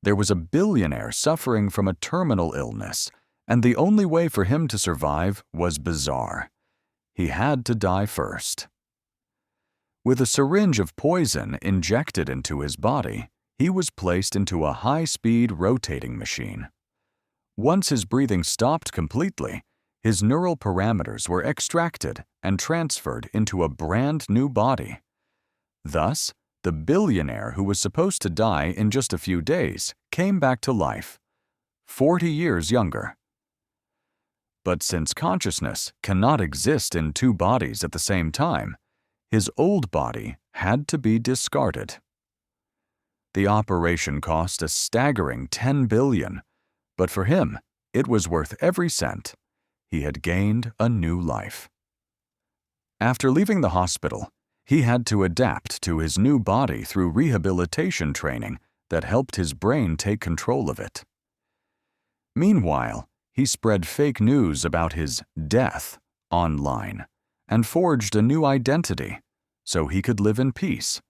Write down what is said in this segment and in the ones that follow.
There was a billionaire suffering from a terminal illness, and the only way for him to survive was bizarre. He had to die first. With a syringe of poison injected into his body, he was placed into a high-speed rotating machine. Once his breathing stopped completely, his neural parameters were extracted and transferred into a brand new body. Thus, the billionaire who was supposed to die in just a few days came back to life, 40 years younger. But since consciousness cannot exist in two bodies at the same time, his old body had to be discarded. The operation cost a staggering $10 billion, but for him, it was worth every cent. He had gained a new life. After leaving the hospital, he had to adapt to his new body through rehabilitation training that helped his brain take control of it. Meanwhile, he spread fake news about his death online and forged a new identity so he could live in peace.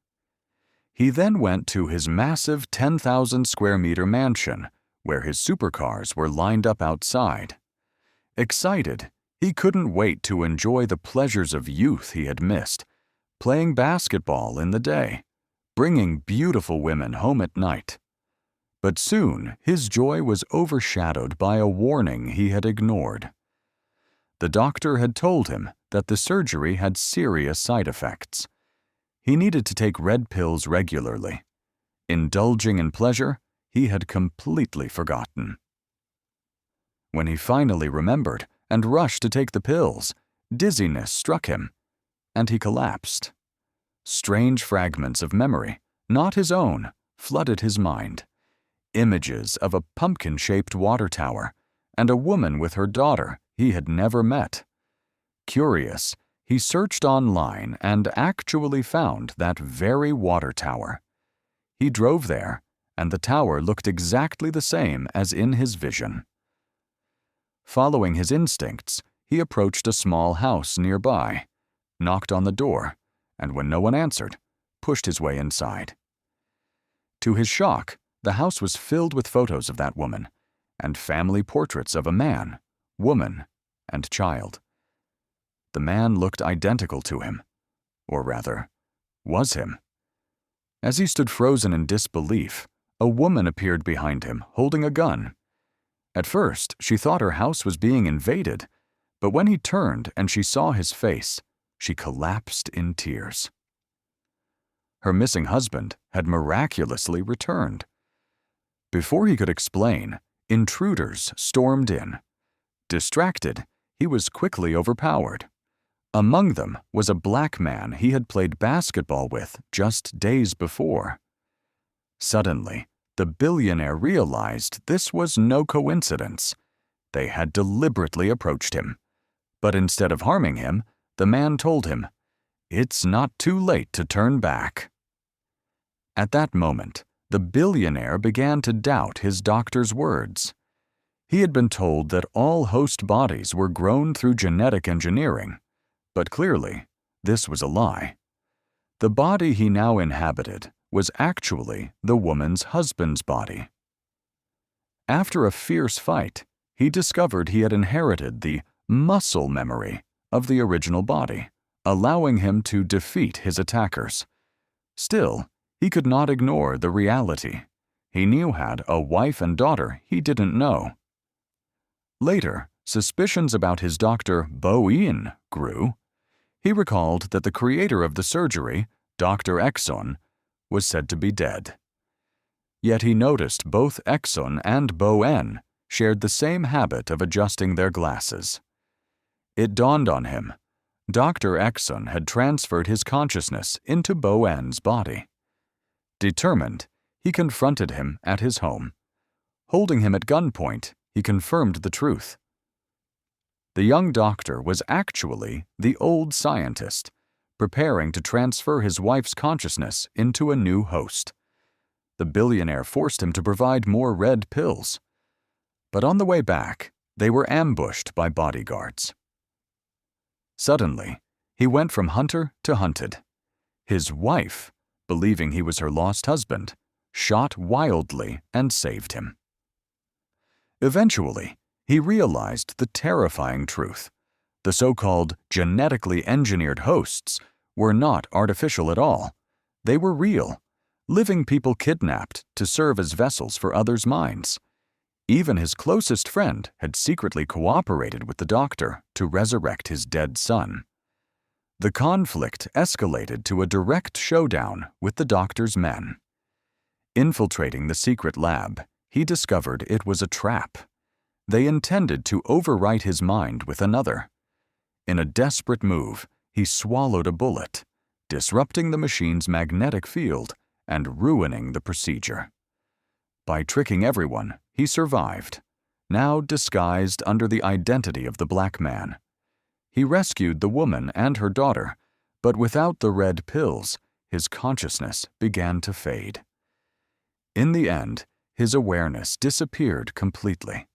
He then went to his massive 10,000 square meter mansion, where his supercars were lined up outside. Excited, he couldn't wait to enjoy the pleasures of youth he had missed, playing basketball in the day, bringing beautiful women home at night. But soon, his joy was overshadowed by a warning he had ignored. The doctor had told him that the surgery had serious side effects. He needed to take red pills regularly. Indulging in pleasure, he had completely forgotten. When he finally remembered and rushed to take the pills, dizziness struck him, and he collapsed. Strange fragments of memory, not his own, flooded his mind. Images of a pumpkin-shaped water tower and a woman with her daughter he had never met. Curious, he searched online and actually found that very water tower. He drove there, and the tower looked exactly the same as in his vision. Following his instincts, he approached a small house nearby, knocked on the door, and when no one answered, pushed his way inside. To his shock, the house was filled with photos of that woman, and family portraits of a man, woman, and child. The man looked identical to him, or rather, was him. As he stood frozen in disbelief, a woman appeared behind him, holding a gun. At first, she thought her house was being invaded, but when he turned and she saw his face, she collapsed in tears. Her missing husband had miraculously returned. Before he could explain, intruders stormed in. Distracted, he was quickly overpowered. Among them was a black man he had played basketball with just days before. Suddenly, the billionaire realized this was no coincidence. They had deliberately approached him. But instead of harming him, the man told him, "It's not too late to turn back." At that moment, the billionaire began to doubt his doctor's words. He had been told that all host bodies were grown through genetic engineering, but clearly, this was a lie. The body he now inhabited was actually the woman's husband's body. After a fierce fight, he discovered he had inherited the muscle memory of the original body, allowing him to defeat his attackers. Still, he could not ignore the reality. He knew had a wife and daughter he didn't know. Later, suspicions about his doctor Bo-in grew. He recalled that the creator of the surgery, Dr. Exxon, was said to be dead. Yet he noticed both Exxon and Bo-en shared the same habit of adjusting their glasses. It dawned on him. Dr. Exxon had transferred his consciousness into Bo-en's body. Determined, he confronted him at his home. Holding him at gunpoint, he confirmed the truth. The young doctor was actually the old scientist, preparing to transfer his wife's consciousness into a new host. The billionaire forced him to provide more red pills. But on the way back, they were ambushed by bodyguards. Suddenly, he went from hunter to hunted. His wife, believing he was her lost husband, shot wildly and saved him. Eventually, he realized the terrifying truth. The so-called genetically engineered hosts were not artificial at all. They were real, living people kidnapped to serve as vessels for others' minds. Even his closest friend had secretly cooperated with the doctor to resurrect his dead son. The conflict escalated to a direct showdown with the doctor's men. Infiltrating the secret lab, he discovered it was a trap. They intended to overwrite his mind with another. In a desperate move, he swallowed a bullet, disrupting the machine's magnetic field and ruining the procedure. By tricking everyone, he survived, now disguised under the identity of the black man. He rescued the woman and her daughter, but without the red pills, his consciousness began to fade. In the end, his awareness disappeared completely.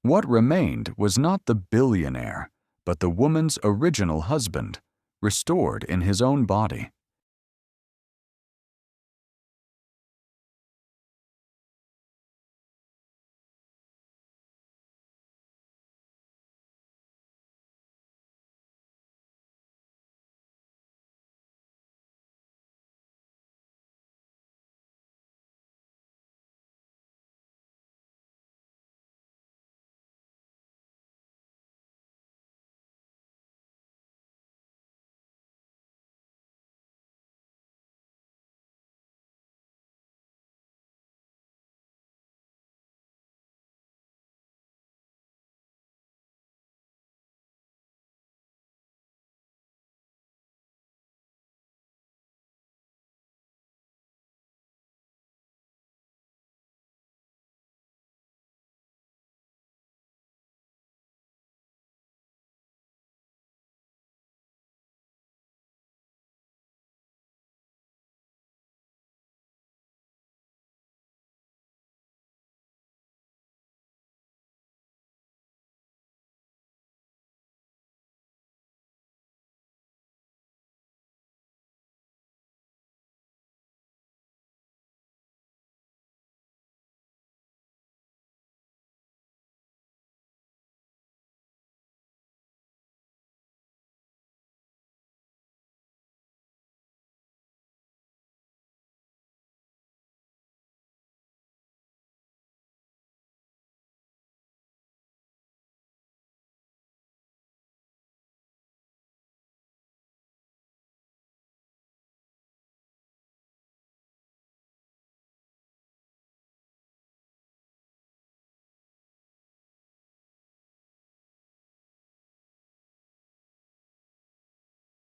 What remained was not the billionaire, but the woman's original husband, restored in his own body.